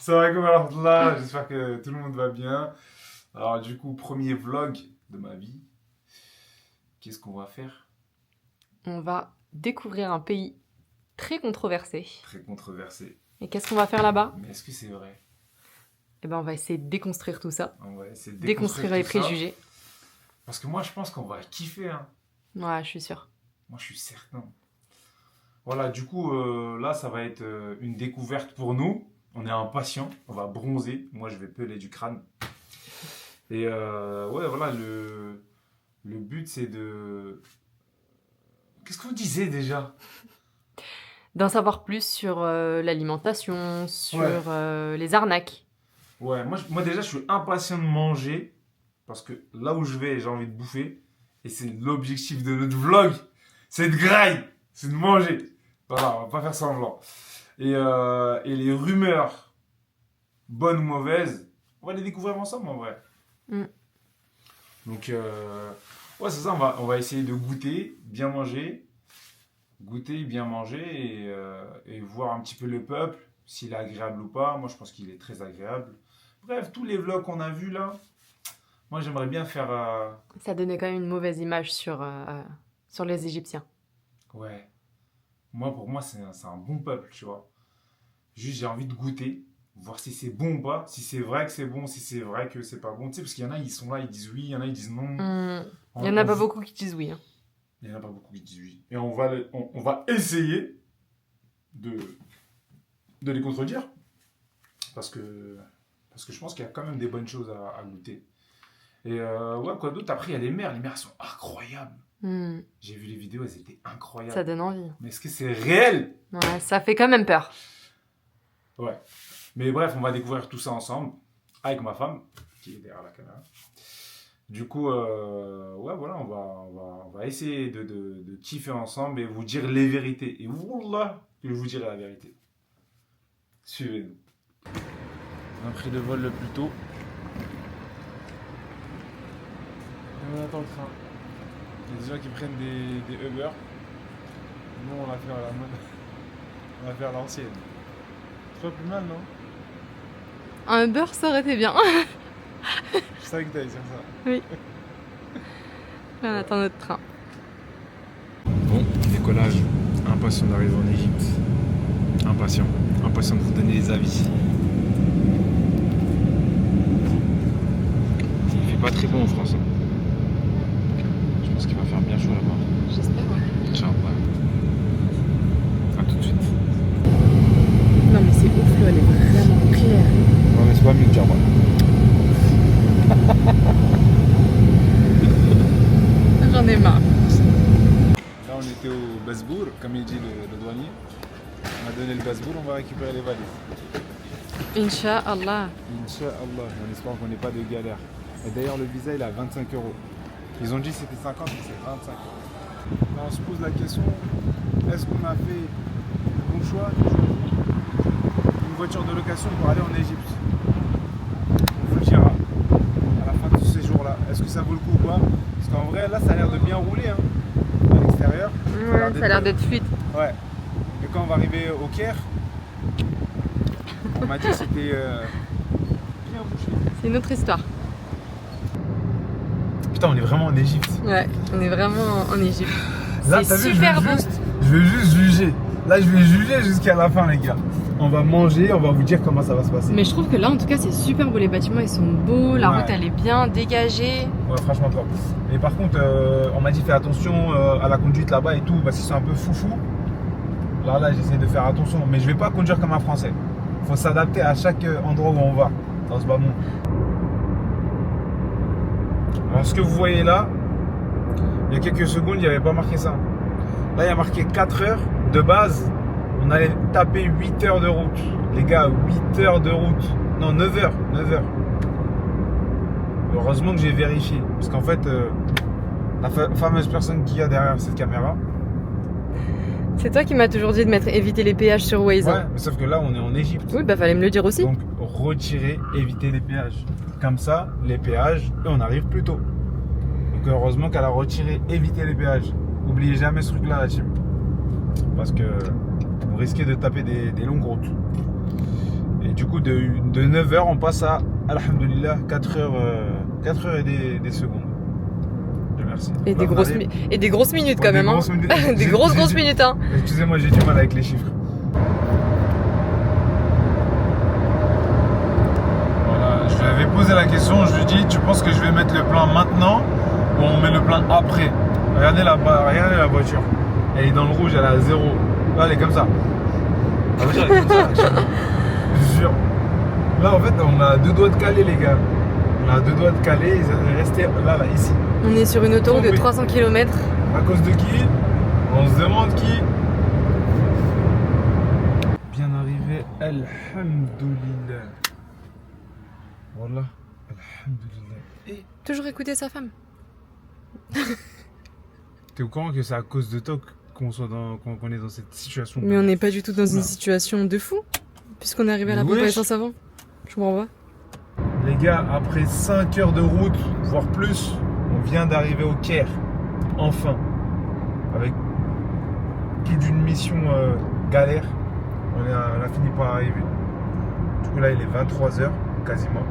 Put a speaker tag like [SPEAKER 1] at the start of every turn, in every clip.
[SPEAKER 1] Ça va comme alors là, j'espère que tout le monde va bien. Alors du coup, premier vlog de ma vie. Qu'est-ce qu'on va faire?
[SPEAKER 2] On va découvrir un pays très controversé.
[SPEAKER 1] Très controversé.
[SPEAKER 2] Et qu'est-ce qu'on va faire là-bas?
[SPEAKER 1] Mais est-ce que c'est vrai?
[SPEAKER 2] Eh ben, on va essayer de déconstruire tout ça.
[SPEAKER 1] On va essayer de
[SPEAKER 2] Déconstruire les
[SPEAKER 1] tout ça.
[SPEAKER 2] préjugés.
[SPEAKER 1] Parce que moi, je pense qu'on va kiffer. Hein.
[SPEAKER 2] Ouais, je suis sûre.
[SPEAKER 1] Moi, je suis certain. Voilà, du coup, là, ça va être une découverte pour nous. On est impatients, on va bronzer. Moi, je vais peler du crâne. Et ouais, voilà, le but, c'est de... Qu'est-ce qu'on disait déjà?
[SPEAKER 2] D'en savoir plus sur l'alimentation, sur les arnaques.
[SPEAKER 1] Ouais, moi déjà, je suis impatient de manger. Parce que là où je vais, j'ai envie de bouffer. Et c'est l'objectif de notre vlog. C'est de graille. C'est de manger. Voilà, on va pas faire semblant. Et les rumeurs, bonnes ou mauvaises, on va les découvrir ensemble en vrai.
[SPEAKER 2] Mm.
[SPEAKER 1] Donc, ouais, c'est ça, on va essayer de goûter, bien manger. Goûter, bien manger et voir un petit peu le peuple, s'il est agréable ou pas. Moi, je pense qu'il est très agréable. Bref, tous les vlogs qu'on a vus là, moi, j'aimerais bien faire...
[SPEAKER 2] Ça donnait quand même une mauvaise image sur les Égyptiens.
[SPEAKER 1] Ouais. Moi, pour moi, c'est un bon peuple, tu vois. Juste, j'ai envie de goûter, voir si c'est bon ou pas, si c'est vrai que c'est bon, si c'est vrai que c'est pas bon. Tu sais, parce qu'il y en a, ils sont là, ils disent oui, il y en a, ils disent non.
[SPEAKER 2] Il y en a pas beaucoup qui disent oui. Hein.
[SPEAKER 1] Il n'y en a pas beaucoup qui disent oui. Et on va essayer de les contredire. Parce que je pense qu'il y a quand même des bonnes choses à goûter. Et ouais, quoi d'autre? Après, il y a les mers. Les mers, elles sont incroyables. J'ai vu les vidéos, elles étaient incroyables.
[SPEAKER 2] Ça donne envie.
[SPEAKER 1] Mais est-ce que c'est réel?
[SPEAKER 2] Ouais, ça fait quand même peur.
[SPEAKER 1] Ouais. Mais bref, on va découvrir tout ça ensemble. Avec ma femme, qui est derrière la caméra. Du coup, ouais, voilà, on va essayer de kiffer ensemble et vous dire les vérités. Et Wallah, je vous dirai la vérité. Suivez-nous. On a pris le vol le plus tôt. Et on attend le train. Il y a des gens qui prennent des Uber. Nous, on va faire la mode. On va faire l'ancienne. C'est pas plus mal, non?
[SPEAKER 2] Un beurre, ça aurait été bien.
[SPEAKER 1] Je savais que t'allais dire ça.
[SPEAKER 2] Oui. Là, on attend notre train.
[SPEAKER 1] Bon, décollage. Impatient d'arriver en Égypte. Impatient. Impatient de vous donner des avis. Il fait pas très bon en France. Hein. Je pense qu'il va faire bien chaud là-bas.
[SPEAKER 2] J'espère, ouais.
[SPEAKER 1] Inch'Allah. A tout de suite.
[SPEAKER 2] Non, mais c'est ouf, l'eau, elle est vraiment claire.
[SPEAKER 1] Non, mais c'est pas mieux que Djerba.
[SPEAKER 2] J'en ai marre.
[SPEAKER 1] Là, on était au Basbour, comme il dit le douanier. On a donné le Basbour, on va récupérer les valises.
[SPEAKER 2] Inch'Allah.
[SPEAKER 1] Inch'Allah, on espère qu'on n'ait pas de galère. Et d'ailleurs, le visa, il est à 25 €. Ils ont dit que c'était 50, mais c'est 25 €. Là, on se pose la question, est-ce qu'on a fait le bon choix? Une voiture de location pour aller en Égypte. On vous le dira à la fin de ce séjour-là. Est-ce que ça vaut le coup ou pas? Parce qu'en vrai, là, ça a l'air de bien rouler hein, à l'extérieur.
[SPEAKER 2] Ouais, ça a l'air d'être fluide.
[SPEAKER 1] Ouais. Mais quand on va arriver au Caire, on m'a dit que c'était bien bouché.
[SPEAKER 2] C'est une autre histoire.
[SPEAKER 1] Putain, on est vraiment en Égypte.
[SPEAKER 2] Ouais, on est vraiment en Égypte.
[SPEAKER 1] Là,
[SPEAKER 2] C'est
[SPEAKER 1] t'as vu,
[SPEAKER 2] super beau.
[SPEAKER 1] je vais juste juger. Là, je vais juger jusqu'à la fin, les gars. On va manger, on va vous dire comment ça va se passer.
[SPEAKER 2] Mais je trouve que là, en tout cas, c'est super beau. Les bâtiments, ils sont beaux. La route, elle est bien dégagée.
[SPEAKER 1] Ouais, franchement, top. Et par contre, on m'a dit fais attention à la conduite là-bas et tout, parce qu'ils sont un peu foufou. Là, j'essaie de faire attention. Mais je vais pas conduire comme un Français. Faut s'adapter à chaque endroit où on va. Dans ce bas monde. Alors, ce que vous voyez là, il y a quelques secondes, il n'y avait pas marqué ça. Là, il y a marqué 4 heures. De base, on allait taper 8 heures de route. Les gars, 8 heures de route. Non, 9 heures. 9 heures. Heureusement que j'ai vérifié. Parce qu'en fait, la fameuse personne qui a derrière cette caméra.
[SPEAKER 2] C'est toi qui m'as toujours dit de mettre éviter les péages sur Waze.
[SPEAKER 1] Ouais, mais sauf que là, on est en Égypte.
[SPEAKER 2] Oui, bah fallait me le dire aussi.
[SPEAKER 1] Donc, retirer, éviter les péages. Comme ça, les péages, et on arrive plus tôt. Donc, heureusement qu'elle a retiré, éviter les péages. N'oubliez jamais ce truc-là, la team. Parce que vous risquez de taper des longues routes. Et du coup, coup, de 9h, on passe à, alhamdoulilah, 4h et des secondes. Dieu merci.
[SPEAKER 2] Et des, et des grosses minutes quand même. Des grosses minutes. Hein.
[SPEAKER 1] Excusez-moi, j'ai du mal avec les chiffres. Voilà, je lui avais posé la question, je lui ai dit, tu penses que je vais mettre le plein maintenant ou on met le plein après? Regardez la voiture. Elle est dans le rouge, elle est à 0. Là, elle est comme ça. La voiture, elle est comme ça. Je jure. Là, en fait, on a 2 doigts de caler, les gars. On a 2 doigts de caler, ils restaient là, ici.
[SPEAKER 2] On est sur une autoroute de 300 km.
[SPEAKER 1] À cause de qui? On se demande qui. Bien arrivé, alhamdoulilah. Voilà, alhamdoulilah. Et
[SPEAKER 2] toujours écouter sa femme.
[SPEAKER 1] t'es au courant que c'est à cause de toi qu'on est dans cette situation?
[SPEAKER 2] Mais on n'est pas du tout dans une situation de fou, puisqu'on est arrivé à la pompe à essence avant. Je comprends pas.
[SPEAKER 1] Les gars, après 5 heures de route, voire plus, on vient d'arriver au Caire. Enfin. Avec plus d'une mission galère. On a fini par arriver. Du coup là, il est 23h quasiment.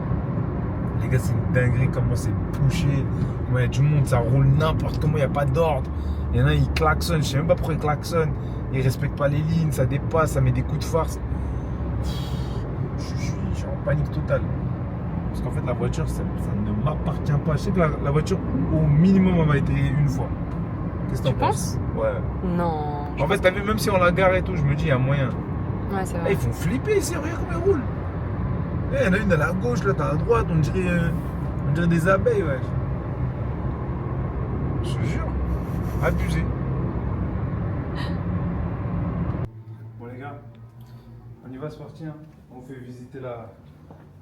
[SPEAKER 1] Les gars, c'est une dinguerie comment c'est pushé. Comment il y a du monde, ça roule n'importe comment, il n'y a pas d'ordre. Il y en a, ils klaxonnent, je sais même pas pourquoi ils klaxonnent. Ils respectent pas les lignes, ça dépasse, ça met des coups de farce. Je suis en panique totale. Parce qu'en fait, la voiture, ça ne m'appartient pas. Je sais que la voiture, au minimum, elle m'a été une fois. Qu'est-ce que t'en penses? Ouais.
[SPEAKER 2] Non.
[SPEAKER 1] En fait, t'as vu, même si on la gare et tout, je me dis, il y a moyen.
[SPEAKER 2] Ouais, c'est vrai.
[SPEAKER 1] Ils font flipper ici, regarde comment ils roulent. Il y en a une à la gauche, là, t'as à la droite, on dirait des abeilles, ouais. Je te jure. Abusé. Bon, les gars, on y va, c'est parti. Hein. On vous fait visiter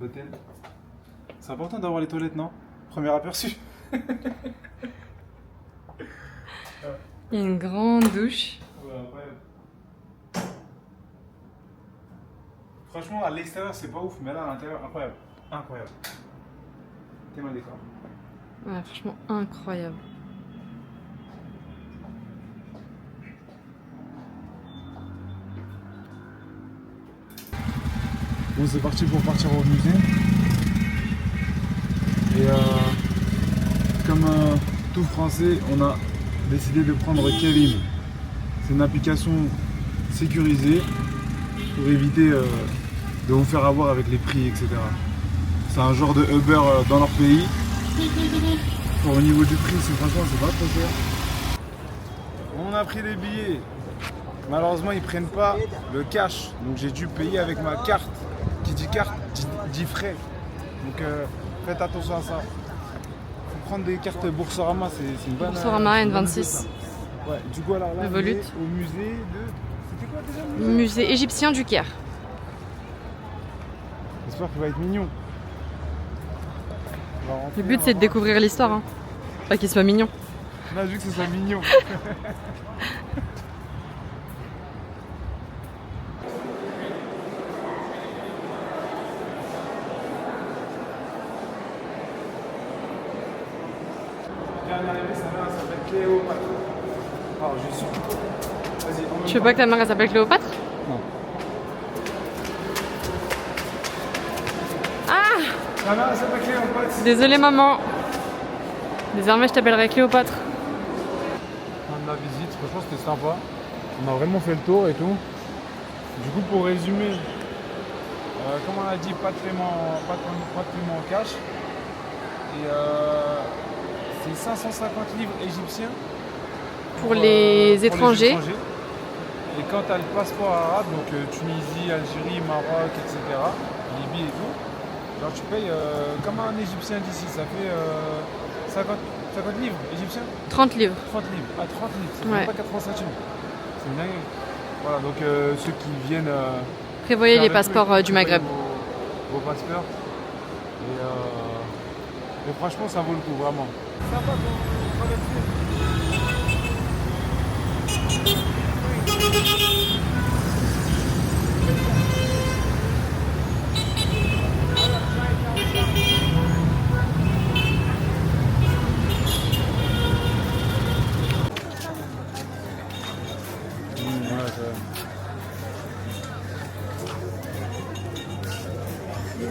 [SPEAKER 1] l'hôtel. C'est important d'avoir les toilettes, non? Premier aperçu.
[SPEAKER 2] Il y a une grande douche.
[SPEAKER 1] Ouais, incroyable. Franchement, à l'extérieur, c'est pas ouf, mais là, à l'intérieur, incroyable. Incroyable. T'es mal décor.
[SPEAKER 2] Ouais, franchement, incroyable.
[SPEAKER 1] Bon, c'est parti pour partir au musée. Et comme tout français, on a décidé de prendre Kérim. C'est une application sécurisée pour éviter de vous faire avoir avec les prix, etc. C'est un genre de Uber dans leur pays. Pour au niveau du prix, franchement, c'est pas trop cher. On a pris des billets. Malheureusement, ils prennent pas le cash. Donc j'ai dû payer avec ma carte. Qui dit carte, dit frais. Donc faites attention à ça. Faut prendre des cartes Boursorama, c'est une bonne...
[SPEAKER 2] Boursorama N26.
[SPEAKER 1] Ouais, du coup, alors là, on est au musée de... C'était quoi déjà le musée?
[SPEAKER 2] Musée égyptien du Caire.
[SPEAKER 1] J'espère qu'il va être mignon.
[SPEAKER 2] Le but, c'est de découvrir l'histoire. Hein. Pas qu'il soit mignon.
[SPEAKER 1] On a vu que ce soit mignon. Cléopâtre. Alors, je suis surtout... Vas-y.
[SPEAKER 2] Tu veux pas que ta mère s'appelle Cléopâtre?
[SPEAKER 1] Non.
[SPEAKER 2] Ah!
[SPEAKER 1] Ta mère s'appelle Cléopâtre.
[SPEAKER 2] Désolée maman. Désormais je t'appellerai Cléopâtre.
[SPEAKER 1] Fin de la visite, franchement c'était sympa. On a vraiment fait le tour et tout. Du coup pour résumer, comme on a dit, pas de paiement en cash. Et c'est 550 livres égyptiens
[SPEAKER 2] pour les étrangers.
[SPEAKER 1] Et quand tu as le passeport arabe, donc Tunisie, Algérie, Maroc, etc., Libye et tout, genre tu payes comme un égyptien d'ici, ça fait 50 livres égyptiens.
[SPEAKER 2] 30 livres.
[SPEAKER 1] 30 livres, ah 30 livres, c'est
[SPEAKER 2] ouais.
[SPEAKER 1] Pas 80 centimes. C'est une dinguerie. Voilà, donc ceux qui viennent...
[SPEAKER 2] prévoyez les passeports du Maghreb.
[SPEAKER 1] Vos passeports. Et franchement, ça vaut le coup, vraiment. Sympa qu'on En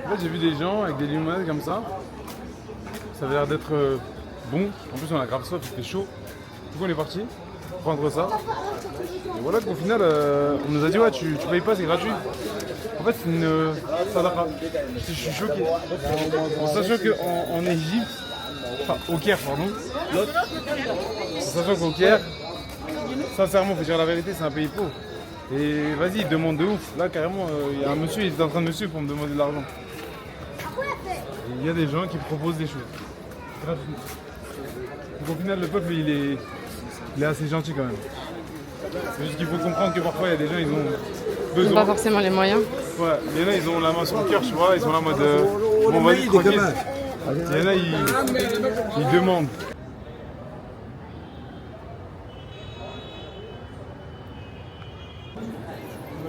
[SPEAKER 1] fait, j'ai vu des gens avec des limonades comme ça. Ça avait l'air d'être bon. En plus, on a grave soif, il fait chaud. Du coup, on est parti prendre ça. Et voilà qu'au final, on nous a dit ouais, tu payes pas, c'est gratuit. En fait, c'est une sadaqa. Je suis choqué. En sachant qu'en Égypte, enfin au Caire, pardon, sachant qu'au Caire, sincèrement, faut dire la vérité, c'est un pays pauvre. Et vas-y, il demande de ouf. Là, carrément, il y a un monsieur, il est en train de me suivre pour me demander de l'argent. Et il y a des gens qui proposent des choses gratuitement. Donc au final, le peuple, il est assez gentil quand même. C'est juste qu'il faut comprendre que parfois, il y a des gens, ils ont
[SPEAKER 2] Ils n'ont
[SPEAKER 1] besoin.
[SPEAKER 2] pas forcément les moyens.
[SPEAKER 1] Ouais, il y en a, ils ont la main sur le cœur, tu vois, ils sont là en mode bon, vas-y, tranquille. Il y en a, ils demandent.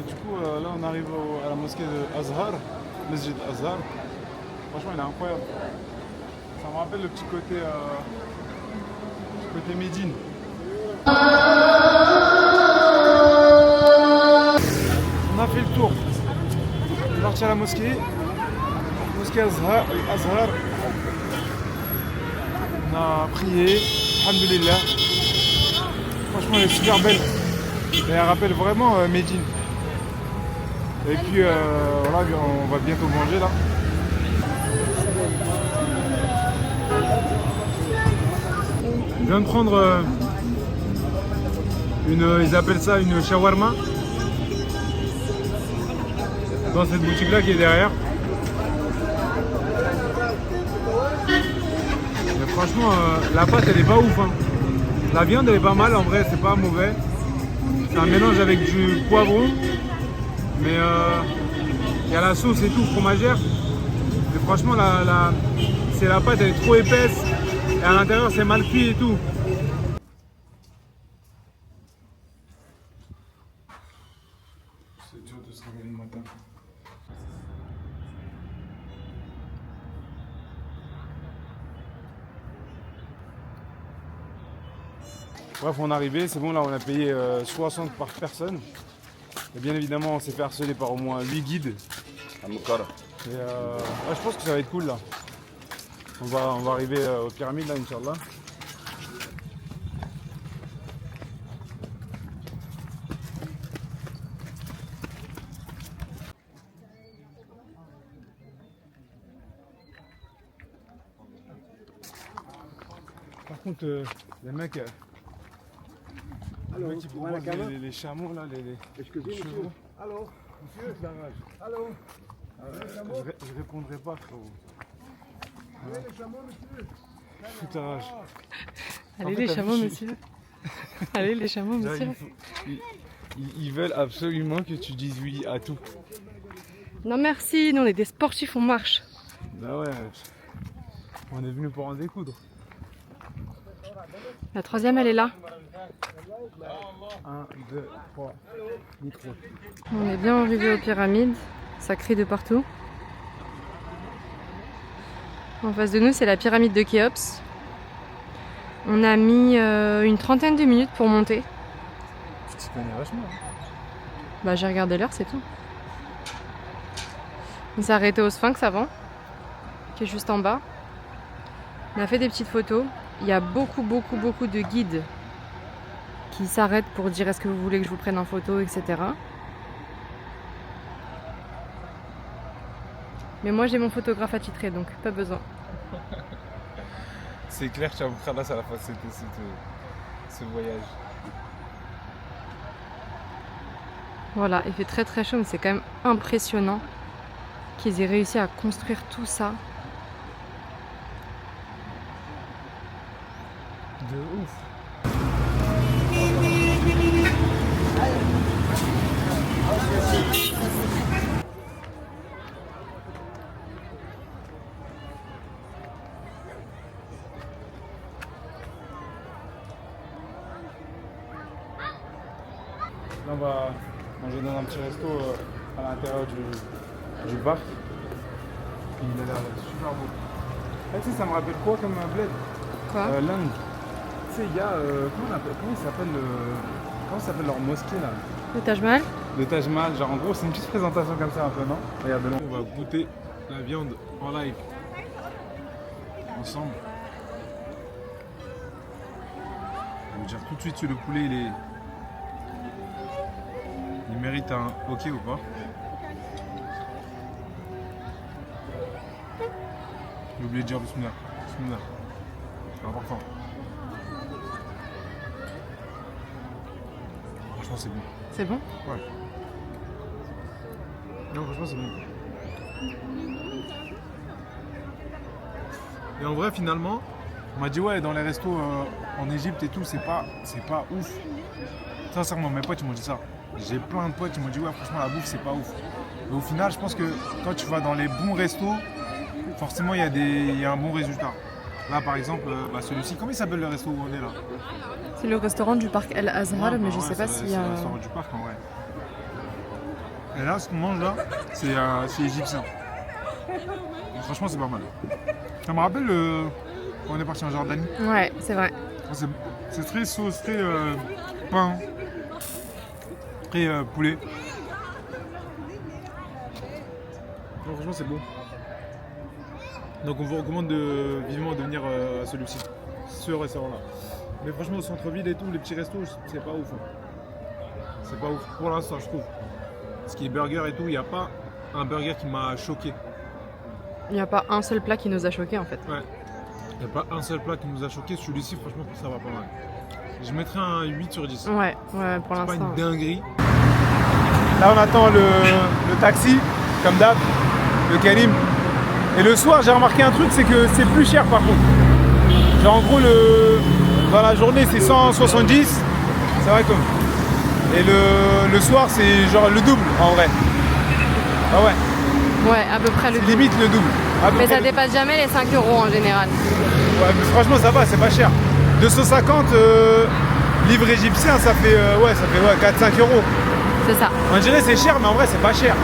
[SPEAKER 1] Du coup, là, on arrive à la mosquée de Azhar, Masjid Azhar. Franchement, il est incroyable. Ça me rappelle le petit côté Médine. On a fait le tour. On est parti à la mosquée. Mosquée Azhar. On a prié. Alhamdulillah. Franchement, elle est super belle. Et elle rappelle vraiment Médine. Et puis voilà, on va bientôt manger là. Je viens de prendre ils appellent ça une shawarma. Dans cette boutique là qui est derrière. Mais franchement, la pâte elle est pas ouf. Hein. La viande elle est pas mal en vrai, c'est pas mauvais. C'est un mélange avec du poivron. Mais il y a la sauce et tout, fromagère. Mais franchement, c'est la pâte elle est trop épaisse. Et à l'intérieur c'est mal cuit et tout. C'est dur de se réveiller le matin. Bref, on est arrivé, c'est bon, là on a payé 60 par personne. Et bien évidemment, on s'est fait harceler par au moins 8 guides. Et je pense que ça va être cool là. On va arriver aux pyramides là, Inch'Allah. Par contre, les mecs, ils proposent les chameaux là, les chevaux.
[SPEAKER 3] Allô, monsieur. Allô.
[SPEAKER 1] Je répondrai pas, frérot.
[SPEAKER 3] Allez, les chameaux, monsieur.
[SPEAKER 2] Allez
[SPEAKER 1] Foutage. En fait,
[SPEAKER 2] les
[SPEAKER 1] t'as
[SPEAKER 2] chameaux,
[SPEAKER 1] vu,
[SPEAKER 2] monsieur. Allez les chameaux,
[SPEAKER 1] Là,
[SPEAKER 2] monsieur.
[SPEAKER 1] ils veulent absolument que tu dises oui à tout.
[SPEAKER 2] Non merci, nous on est des sportifs, on marche.
[SPEAKER 1] Bah ouais, on est venu pour en découdre.
[SPEAKER 2] La troisième elle est là.
[SPEAKER 1] 1, 2, 3, micro.
[SPEAKER 2] On est bien arrivé aux pyramides, ça crie de partout. En face de nous c'est la pyramide de Khéops. On a mis une trentaine de minutes pour monter.
[SPEAKER 1] Tu t'y connais vachement.
[SPEAKER 2] Bah j'ai regardé l'heure, c'est tout. On s'est arrêté au Sphinx avant, qui est juste en bas. On a fait des petites photos. Il y a beaucoup de guides qui s'arrêtent pour dire est-ce que vous voulez que je vous prenne en photo, etc. Mais moi j'ai mon photographe attitré, donc pas besoin.
[SPEAKER 1] C'est clair que tu vas vous faire là à la fin de ce voyage.
[SPEAKER 2] Voilà, il fait très chaud, mais c'est quand même impressionnant qu'ils aient réussi à construire tout ça.
[SPEAKER 1] De ouf. Là, on va manger dans un petit resto à l'intérieur du parc. Puis il a l'air super beau. Ah, tu sais, ça me rappelle quoi comme un bled?
[SPEAKER 2] Quoi?
[SPEAKER 1] L'Inde. Tu sais, il y a. Comment s'appelle leur mosquée là?
[SPEAKER 2] Le Taj Mahal?
[SPEAKER 1] Le Taj Mahal. Genre en gros, c'est une petite présentation comme ça un peu, non? Regarde, on va goûter la viande en live. Ensemble. Je vais vous dire tout de suite si le poulet il mérite un ok ou pas. J'ai oublié de dire bismillah. Bismillah. C'est important. Franchement c'est bon.
[SPEAKER 2] C'est bon?
[SPEAKER 1] Ouais. Non franchement c'est bon. Et en vrai finalement, on m'a dit ouais dans les restos en Égypte et tout c'est pas ouf. Sincèrement mes potes ils m'ont dit ça. J'ai plein de potes qui m'ont dit ouais franchement la bouffe c'est pas ouf. Mais au final je pense que quand tu vas dans les bons restos, forcément il y a un bon résultat. Là par exemple celui-ci, comment il s'appelle le resto où on est là?
[SPEAKER 2] C'est le restaurant du parc El Azhar, mais je sais pas s'il y a.
[SPEAKER 1] C'est le restaurant du parc en vrai. Et là ce qu'on mange là, c'est égyptien. Et franchement c'est pas mal. Ça me rappelle quand on est parti en Jordanie.
[SPEAKER 2] Ouais, c'est vrai.
[SPEAKER 1] C'est très sauce, très pain, très poulet. Non, franchement c'est bon. Donc on vous recommande vivement de venir à celui-ci, ce restaurant-là. Mais franchement au centre-ville et tout, les petits restos, c'est pas ouf. C'est pas ouf pour l'instant je trouve. Ce qui est burger et tout, il n'y a pas un burger qui m'a choqué.
[SPEAKER 2] Il n'y a pas un seul plat qui nous a choqués en fait.
[SPEAKER 1] Ouais. Il n'y a pas un seul plat qui nous a choqué. Celui-ci, franchement, ça va pas mal. Je mettrais un 8 sur 10.
[SPEAKER 2] Ouais, pour
[SPEAKER 1] C'est pas
[SPEAKER 2] l'instant.
[SPEAKER 1] une dinguerie. Là, on attend le taxi, comme d'hab, le Karim. Et le soir, j'ai remarqué un truc, c'est que c'est plus cher par contre. Genre, en gros, dans la journée, c'est 170. C'est vrai comme. Et le soir, c'est genre le double en vrai. Ah ouais.
[SPEAKER 2] Ouais, à peu près le double.
[SPEAKER 1] Limite le double.
[SPEAKER 2] Mais ça dépasse jamais les 5 € en général.
[SPEAKER 1] Ouais, mais franchement, ça va, c'est pas cher. 250 livres égyptiens, ça fait 4-5 €.
[SPEAKER 2] C'est ça.
[SPEAKER 1] On dirait c'est cher, mais en vrai, c'est pas cher.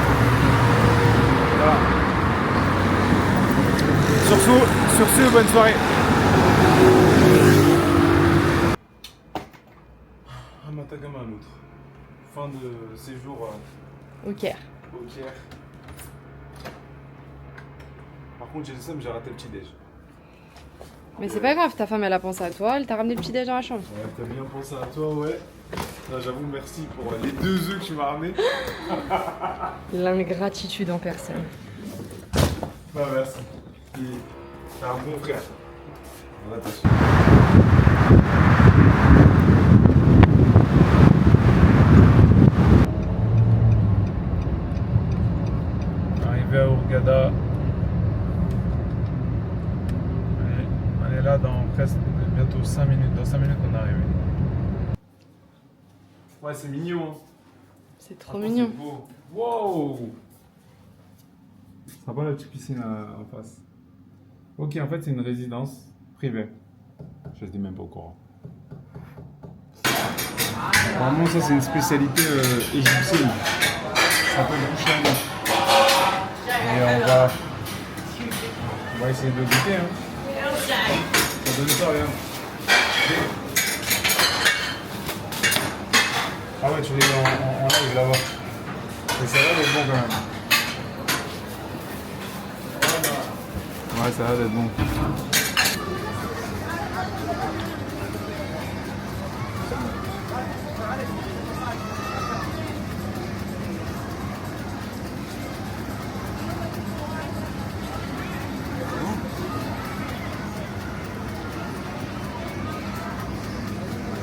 [SPEAKER 1] Voilà. Sur ce, bonne soirée. Amatagama à l'autre. Fin de séjour
[SPEAKER 2] Au Caire.
[SPEAKER 1] au Caire. Par contre, j'ai le seum, j'ai raté le petit-déj.
[SPEAKER 2] Mais c'est pas grave, ta femme elle a pensé à toi, elle t'a ramené le petit déj dans la chambre.
[SPEAKER 1] Ouais, t'as bien pensé à toi, ouais. Non, j'avoue, merci pour les 2 œufs que tu m'as ramenés.
[SPEAKER 2] L'ingratitude en personne.
[SPEAKER 1] Bah, merci. T'es un bon frère. Voilà, t'es sûr. Arrivé à Hurghada. On est là dans presque bientôt 5 minutes. Dans 5 minutes, on est arrivé. Ouais, c'est mignon.
[SPEAKER 2] C'est trop mignon.
[SPEAKER 1] C'est beau. Wow! Ça va la petite piscine en face. Ok, en fait, c'est une résidence privée. Je n'étais même pas au courant. Apparemment, ça, c'est une spécialité égyptienne. Ça s'appelle bouchani. Et on va essayer de goûter. Hein. Ça donne ça, regarde. Ah ouais, tu l'as en live là-bas. Et ça a l'air d'être bon quand même. Ouais, ça a l'air d'être bon.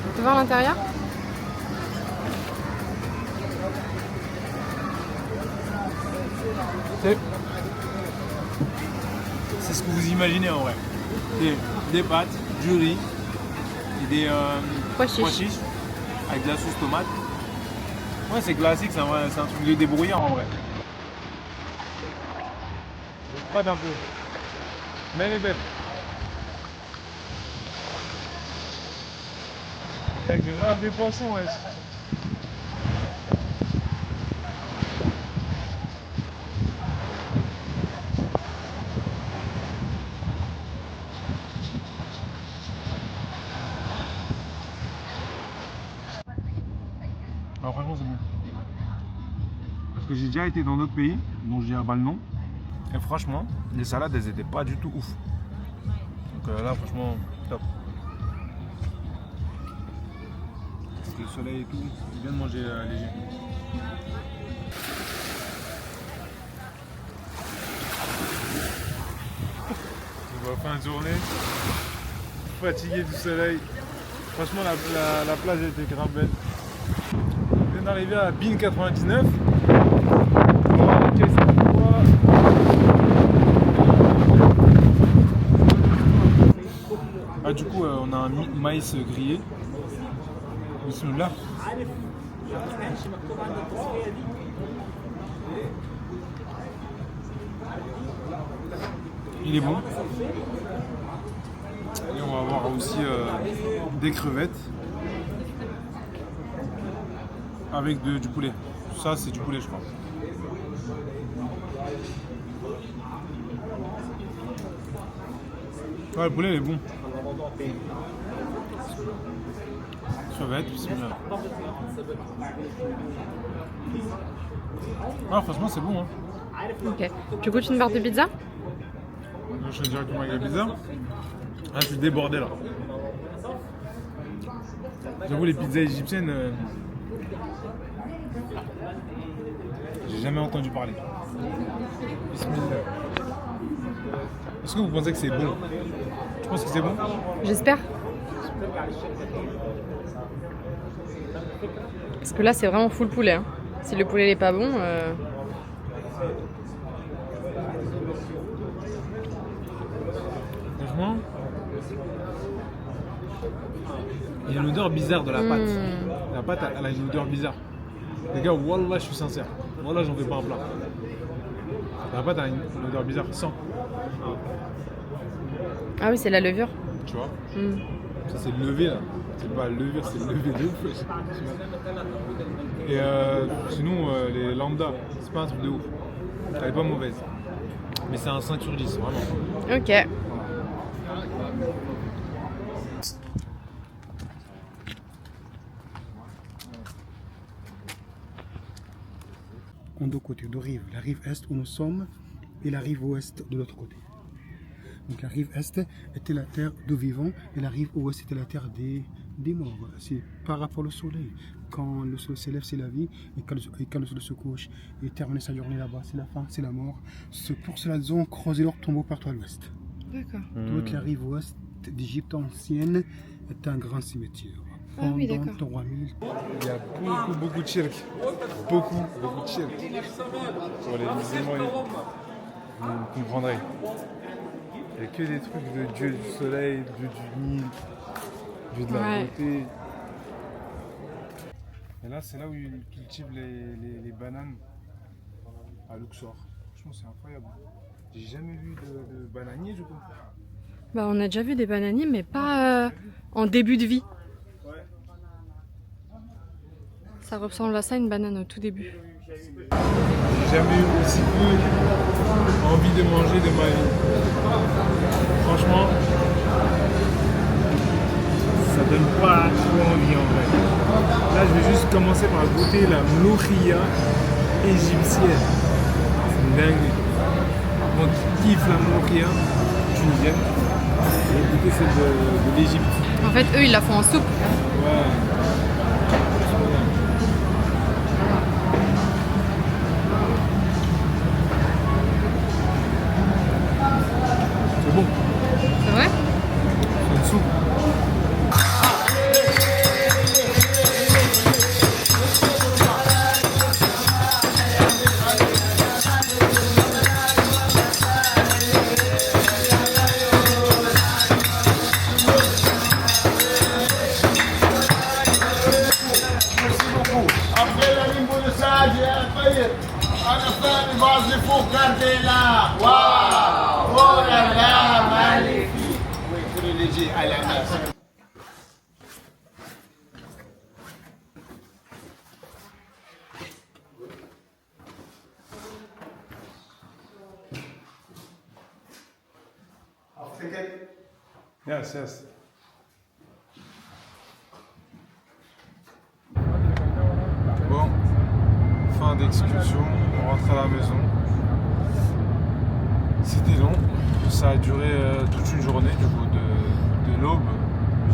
[SPEAKER 2] On peut voir l'intérieur?
[SPEAKER 1] C'est ce que vous imaginez en vrai. Des pâtes, du riz et des
[SPEAKER 2] Pois chiches.
[SPEAKER 1] avec de la sauce tomate. Ouais, c'est classique, c'est un truc de débrouillard en vrai. Pas d'un peu. Mais les bêtes. Avec grave des poissons, ouais. Parce que j'ai déjà été dans d'autres pays, dont je dirai pas le nom. Et franchement, les salades, elles étaient pas du tout ouf. Donc là, franchement, top. Avec le soleil et tout, c'est bien de manger léger. On va fin de journée, fatigué du soleil. Franchement, la plage était grave belle. On vient d'arriver à Bin 99. Ah, du coup, on a un maïs grillé. Bismillah. Il est bon. Et on va avoir aussi des crevettes avec du poulet. Ça, c'est du poulet, je crois. Ouais, le poulet, il est bon. Crevettes, bismillah. Ah, franchement, c'est bon. Hein.
[SPEAKER 2] Ok. Tu goûtes une barre de pizza?
[SPEAKER 1] Je suis directement avec la pizza. Ah, je suis débordé là. J'avoue, les pizzas égyptiennes, j'ai jamais entendu parler. Bismillah. Est-ce que vous pensez que c'est bon? Tu penses que c'est bon?
[SPEAKER 2] J'espère. Parce que là, c'est vraiment full poulet. Hein. Si le poulet n'est pas bon.
[SPEAKER 1] Franchement, il y a une odeur bizarre de la pâte. La pâte, elle a une odeur bizarre. Les gars, wallah, je suis sincère. Wallah, j'en fais pas un plat. La pâte a une odeur bizarre, sans.
[SPEAKER 2] Ah oui, c'est la levure.
[SPEAKER 1] Tu vois Ça, c'est le levé là. C'est pas levure, c'est le levé de ouf. Et sinon, les lambda, c'est pas un truc de ouf. Elle est pas mauvaise. Mais c'est un 5 sur 10, vraiment.
[SPEAKER 2] Ok.
[SPEAKER 3] En deux côtés, deux rives. La rive est où nous sommes et la rive ouest de l'autre côté. Donc la rive est était la terre de vivants et la rive ouest était la terre des morts. C'est par rapport au soleil. Quand le soleil s'élève, c'est la vie, et quand le soleil se couche et termine sa journée là-bas, c'est la fin, c'est la mort. C'est pour cela qu'ils ont creusé leur tombeau partout à l'ouest.
[SPEAKER 2] D'accord.
[SPEAKER 3] Toute la rive ouest d'Égypte ancienne est un grand cimetière.
[SPEAKER 2] Ah oui,
[SPEAKER 3] Pendant
[SPEAKER 2] d'accord.
[SPEAKER 3] 3000.
[SPEAKER 1] Il y a beaucoup de shirk. Beaucoup de shirk. Pour les musulmans, vous comprendrez. Il n'y a que des trucs de Dieu du soleil, Dieu du Nil, Dieu de la
[SPEAKER 2] Ouais.
[SPEAKER 1] beauté. Et là, c'est là où ils cultivent les bananes à Luxor. Franchement, c'est incroyable. J'ai jamais vu de bananier, je crois.
[SPEAKER 2] Bah, on a déjà vu des bananiers, mais pas en début de vie. Ça ressemble à ça, une banane au tout début.
[SPEAKER 1] J'ai jamais eu aussi peu envie de manger de ma vie. Franchement, ça donne pas trop envie en vrai. Là, je vais juste commencer par goûter la mloukhia égyptienne. C'est une dinguerie. Moi qui kiffe la mloukhia tunisienne, je vais goûter celle de l'Égypte.
[SPEAKER 2] En fait, eux, ils la font en soupe.
[SPEAKER 1] Ouais. C'est bon,
[SPEAKER 2] C'est vrai?
[SPEAKER 1] c'est une soupe.
[SPEAKER 4] Après la ligne de ça, j'ai un feuille. On a fait une vase de faux là. Waouh! Oh là là, magnifique! Oui, pour le léger, à la main.
[SPEAKER 1] Yes, yes. Bon, fin d'excursion, on rentre à la maison. C'était long, ça a duré toute une journée du coup, de l'aube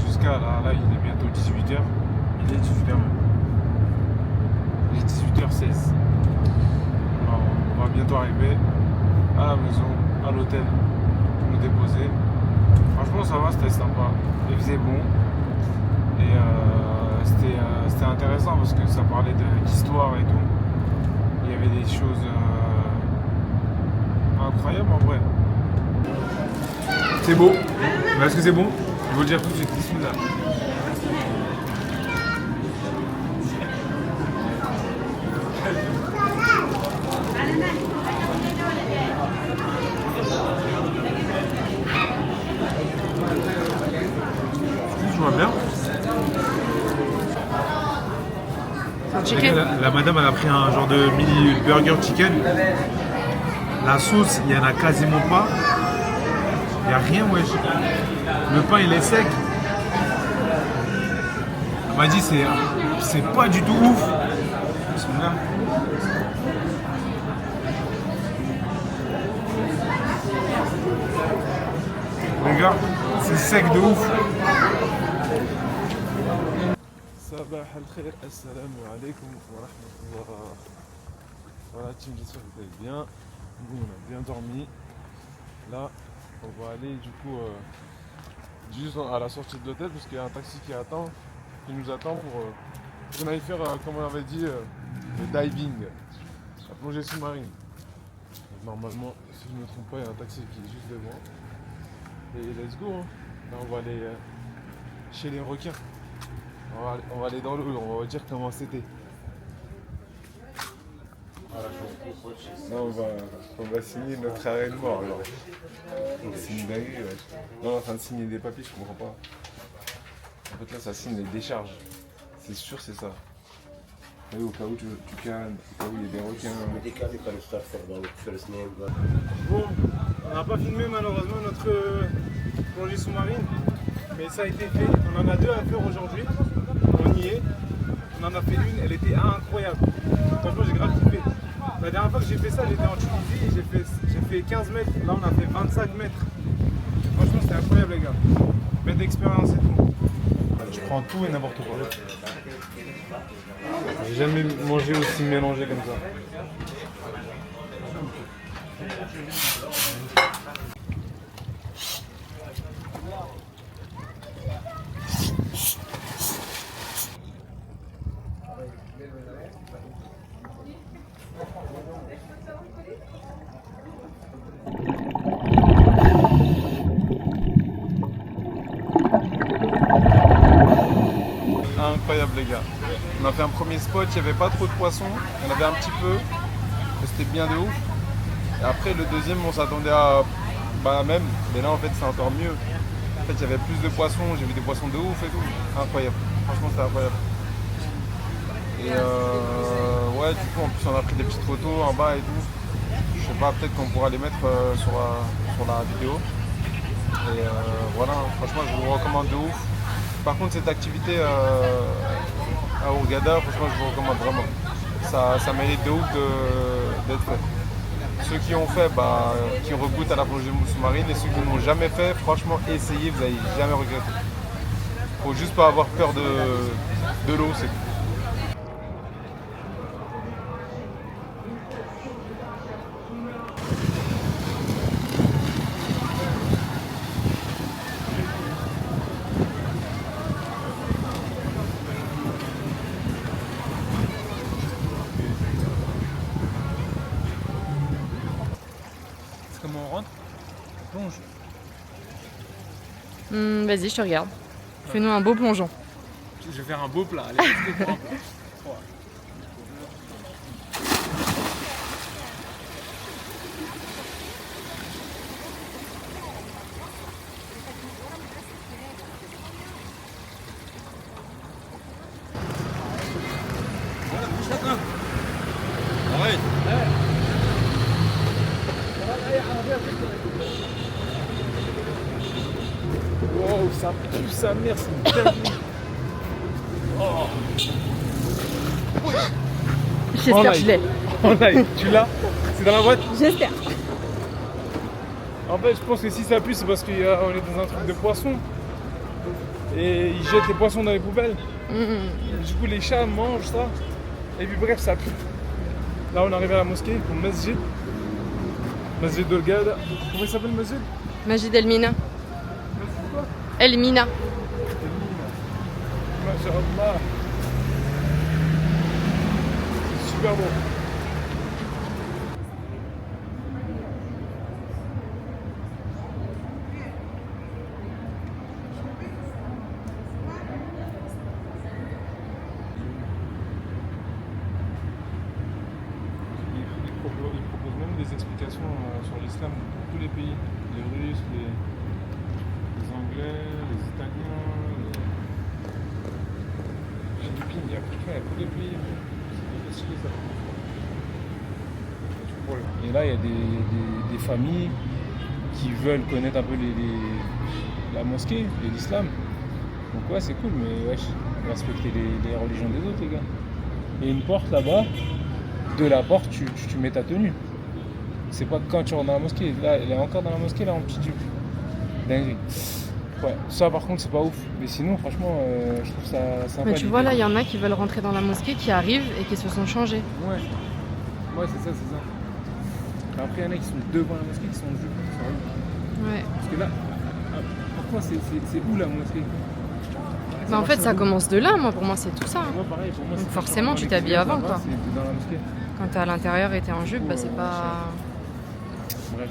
[SPEAKER 1] jusqu'à là, il est bientôt 18h. Il est 18h même. Il est 18h16. Alors, on va bientôt arriver à la maison, à l'hôtel, pour nous déposer. Franchement ça va, c'était sympa. Il faisait bon. Et c'était intéressant parce que ça parlait d'histoire et tout. Il y avait des choses incroyables en vrai. C'est beau. Mais est-ce que c'est bon? Je vais vous le dire tout de suite. Bismillah. Je vois bien.
[SPEAKER 2] Chicken.
[SPEAKER 5] La madame elle a pris un genre de mini burger chicken. La sauce, il n'y en a quasiment pas. Il n'y a rien, wesh. Le pain, il est sec. Elle m'a dit, c'est pas du tout ouf. Bismillah. Les gars, c'est sec de ouf.
[SPEAKER 1] Sabah al-khair, assalamu alaikum wa rahmatullah. Voilà, team, j'espère que vous allez bien. Nous, on a bien dormi. Là, on va aller du coup juste à la sortie de l'hôtel parce qu'il y a un taxi qui nous attend pour qu'on aille faire, comme on avait dit, le diving, la plongée sous-marine. Donc, normalement, si je ne me trompe pas, il y a un taxi qui est juste devant. Et let's go, hein. Là, on va aller chez les requins. On va aller dans l'eau, on va dire comment c'était. Là, on va signer notre arrêt de mort. Alors. C'est une dinguerie, ouais. Non, on est en train de signer des papiers, je comprends pas. En fait, là, ça signe les décharges. C'est sûr, c'est ça. Et au cas où tu cannes, au cas où il y a des requins.
[SPEAKER 5] Bon, on n'a pas filmé malheureusement notre plongée sous-marine, mais ça a été fait. On en a deux à faire aujourd'hui. On y est. On en a fait une, elle était incroyable. Franchement, j'ai grave kiffé. La dernière fois que j'ai fait ça, j'étais en Tunisie et j'ai fait 15 mètres. Là, on a fait 25 mètres. Et franchement, c'était incroyable, les gars. Belle d'expérience et tout.
[SPEAKER 1] Tu prends tout et n'importe quoi. J'ai jamais mangé aussi mélangé comme ça. Incroyable les gars. On a fait un premier spot, il n'y avait pas trop de poissons, il y en avait un petit peu, mais c'était bien de ouf. Et après le deuxième on s'attendait à la même, mais là en fait c'est encore mieux. En fait il y avait plus de poissons, j'ai vu des poissons de ouf et tout. Incroyable, franchement c'était incroyable. Et ouais du coup en plus on a pris des petites photos en bas et tout. Je sais pas, peut-être qu'on pourra les mettre sur la vidéo. Et voilà, franchement je vous recommande de ouf. Par contre cette activité à Hurghada, franchement je vous recommande vraiment. Ça mérite de ouf d'être fait. Ceux qui ont fait, qui regoûtent à la plongée sous-marine, et ceux qui n'ont jamais fait, franchement essayez, vous n'allez jamais regretter. Faut juste pas avoir peur de l'eau, c'est tout.
[SPEAKER 5] Comment on rentre? On plonge.
[SPEAKER 2] Vas-y, je te regarde. Fais-nous un beau plongeon.
[SPEAKER 5] Je vais faire un beau plat. Allez, let's go.
[SPEAKER 1] Wow, ça pue sa mère, c'est une dinguerie. Oh.
[SPEAKER 2] J'espère que je l'ai.
[SPEAKER 5] En live, tu l'as? C'est dans la boîte?
[SPEAKER 2] J'espère.
[SPEAKER 5] En fait, je pense que si ça pue, c'est parce qu'on est dans un truc de poisson. Et ils jettent les poissons dans les poubelles. Du coup, les chats mangent ça. Et puis bref, ça pue. Là, on est arrivé à la mosquée, au masjid. Masjid Dolgada. Comment il s'appelle le masjid?
[SPEAKER 2] Majid Elmina. Elmina.
[SPEAKER 5] Masha'Allah. C'est super beau. Il propose même des explications sur l'islam dans tous les pays. Les Russes, les Anglais, les Italiens, les Philippines, il y a tous les pays. C'est stylé ça. Et là, il y a des familles qui veulent connaître un peu la mosquée et l'islam. Donc ouais, c'est cool, mais wesh, respecter les religions des autres, les gars. Il y a une porte là-bas. De la porte, tu mets ta tenue. C'est pas quand tu rentres dans la mosquée. Là, elle est encore dans la mosquée, là, en petit dupe. Dinguerie. Ouais, ça par contre, c'est pas ouf. Mais sinon, franchement, je trouve ça sympa.
[SPEAKER 2] Mais tu vois, là, il y en a qui veulent rentrer dans la mosquée, qui arrivent et qui se sont changés.
[SPEAKER 5] Ouais. Ouais, c'est ça. Après, il y en a qui sont devant la mosquée, qui sont en jupe.
[SPEAKER 2] Ouais.
[SPEAKER 5] Parce que là, pourquoi c'est où la mosquée?
[SPEAKER 2] Mais en fait, ça commence de là, moi, pour moi, c'est tout ça.
[SPEAKER 5] Moi, pareil, pour moi,
[SPEAKER 2] Donc
[SPEAKER 5] c'est
[SPEAKER 2] forcément,
[SPEAKER 5] dans
[SPEAKER 2] tu t'habilles avant,
[SPEAKER 5] là-bas,
[SPEAKER 2] quoi.
[SPEAKER 5] C'est dans la mosquée.
[SPEAKER 2] Quand t'es à l'intérieur et t'es en jupe, bah c'est pas...
[SPEAKER 5] Bref.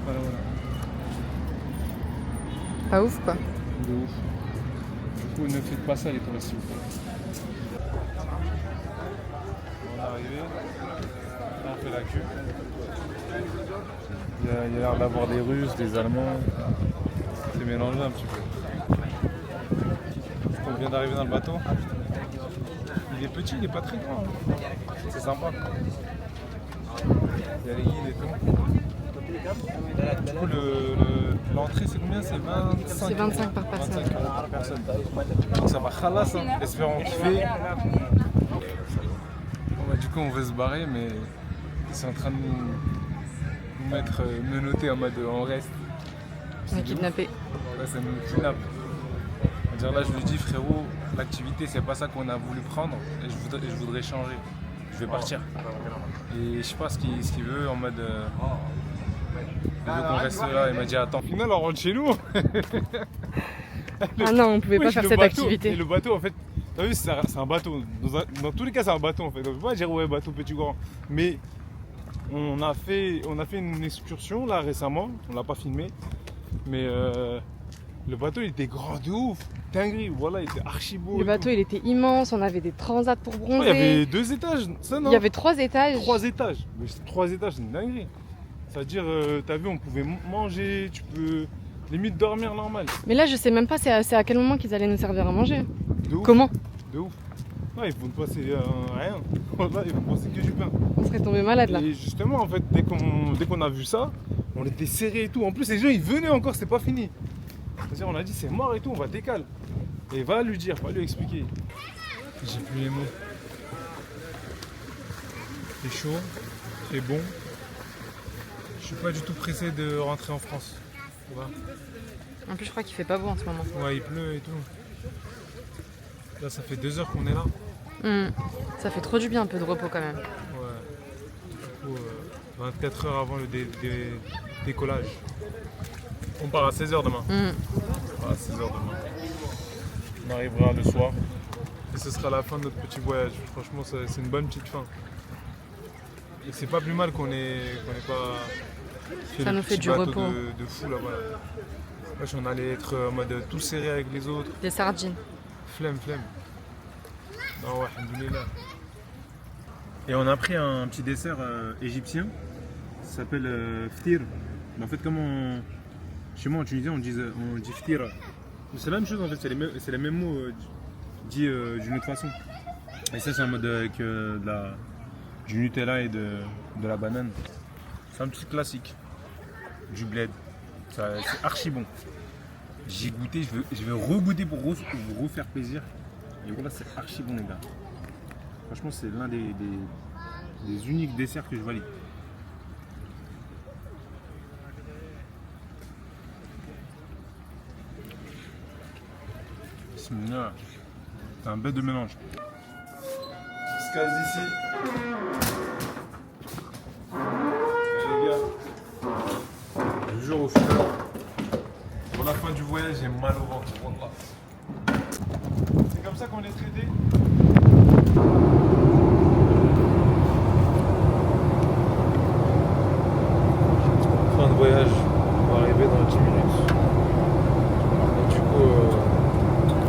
[SPEAKER 5] Voilà.
[SPEAKER 2] Pas ouf, quoi.
[SPEAKER 5] De ouf. Du coup, ne faites pas ça, les touristes, s'il vous plaît. On est arrivé. Là, on fait la queue. Il y a l'air d'avoir des Russes, des Allemands. C'est mélangé un petit peu. On vient d'arriver dans le bateau. Il est petit, il est pas très grand. Hein. C'est sympa. Il y a les guides et tout. Du coup, l'entrée, c'est combien? C'est 25
[SPEAKER 2] C'est 25 par personne.
[SPEAKER 5] 25 € par personne. Donc ça va khalas, hein. Espérons kiffer. Bon, bah, du coup, on veut se barrer, mais ils sont en train de nous mettre menottés en mode on reste.
[SPEAKER 2] On est kidnappé.
[SPEAKER 5] Ouais, ça nous kidnappe. Là, je lui dis, frérot, l'activité, c'est pas ça qu'on a voulu prendre et je voudrais changer. Je vais partir. Et je sais pas ce qu'il veut en mode. Il veut qu'on reste là. Il m'a dit, attends. Au final, on rentre chez nous.
[SPEAKER 2] Ah non, on pouvait pas faire cette activité.
[SPEAKER 5] Et le bateau, en fait, t'as vu, c'est un bateau. Dans tous les cas, c'est un bateau en fait. Donc, je peux pas dire, ouais, bateau petit grand. Mais on a fait une excursion là récemment. On l'a pas filmé. Mais. Le bateau il était grand de ouf, dinguerie, voilà, il était archi beau.
[SPEAKER 2] Le bateau il était immense, on avait des transats pour bronzer.
[SPEAKER 5] Ouais, il y avait 2 étages, ça non?
[SPEAKER 2] Il y avait 3 étages.
[SPEAKER 5] 3 étages, mais 3 étages c'est une dinguerie. C'est-à-dire, t'as vu, on pouvait manger, tu peux limite dormir normal.
[SPEAKER 2] Mais là je sais même pas c'est à quel moment qu'ils allaient nous servir à manger.
[SPEAKER 5] De ouf.
[SPEAKER 2] Comment?
[SPEAKER 5] De ouf. Ouais, ils vont te passer rien, voilà, ils vont passer que du pain.
[SPEAKER 2] On serait tombé malade là.
[SPEAKER 5] Et justement en fait, dès qu'on a vu ça, on était serrés et tout. En plus les gens ils venaient encore, c'était pas fini. C'est-à-dire on a dit c'est mort et tout, on va décaler. Et va lui dire, va lui expliquer. J'ai plus les mots. C'est chaud, c'est bon. Je suis pas du tout pressé de rentrer en France. Ouais,
[SPEAKER 2] En plus je crois qu'il fait pas beau en ce moment.
[SPEAKER 5] ouais, il pleut et tout. Là ça fait 2 heures qu'on est là.
[SPEAKER 2] Ça fait trop du bien un peu de repos quand même.
[SPEAKER 5] Ouais. Du coup, 24 heures avant le décollage. On part à 16h demain. On part à 16h demain. On arrivera le soir. Et ce sera la fin de notre petit voyage. Franchement, c'est une bonne petite fin. Et c'est pas plus mal qu'on ait pas fait
[SPEAKER 2] Ça
[SPEAKER 5] le
[SPEAKER 2] nous fait
[SPEAKER 5] petit
[SPEAKER 2] du
[SPEAKER 5] bateau
[SPEAKER 2] repos.
[SPEAKER 5] de fou là-bas. Wesh, on allait être en mode tout serré avec les autres.
[SPEAKER 2] Des sardines.
[SPEAKER 5] Flemme. Non, ouais, alhamdoulilah. Et on a pris un petit dessert égyptien. Ça s'appelle ftir. Mais en fait, chez moi en Tunisie, on dit ftir. C'est la même chose en fait, c'est les mêmes mots dit d'une autre façon. Et ça, c'est en mode avec du Nutella et de la banane. C'est un petit classique. Du bled. C'est archi bon. J'ai goûté, je vais regoûter pour vous refaire plaisir. Et voilà, c'est archi bon les gars. Franchement, c'est l'un des uniques desserts que je valide. C'est un bête de mélange. On se casse d'ici. Les gars, je jure au final, pour la fin du voyage, j'ai mal au ventre. Wallah. C'est comme ça qu'on est traité. Fin de voyage, on va arriver dans 10 minutes. Donc, du coup,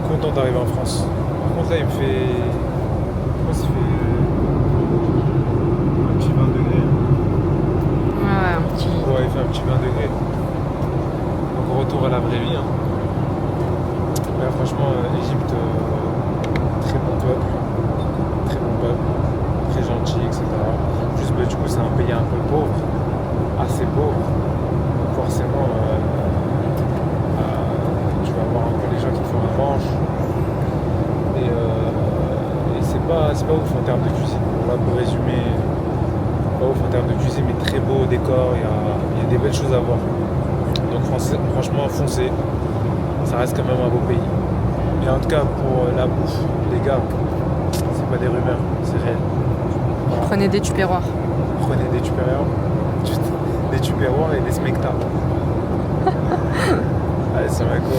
[SPEAKER 5] content d'arriver en France. Par contre là il me fait. Je pense qu'il fait un petit 20 degrés.
[SPEAKER 2] Ouais, un petit.
[SPEAKER 5] Ouais, il fait un petit 20 degrés. Donc retour à la vraie vie. Hein. Mais franchement, Égypte, très bon peuple, très gentil, etc. Juste du coup c'est un pays un peu pauvre, assez pauvre. Donc forcément tu vas avoir encore les gens qui te font la manche. Et c'est pas ouf en termes de cuisine. Voilà, pour résumer, pas ouf en termes de cuisine, mais très beau décor, il y a des belles choses à voir. Donc franchement, foncez, ça reste quand même un beau pays. Et en tout cas, pour la bouffe, les gars, c'est pas des rumeurs, c'est réel. Voilà.
[SPEAKER 2] Prenez des tupperwares.
[SPEAKER 5] Prenez des tupperwares, des tupperwares et des smectas. Allez, c'est ma quoi.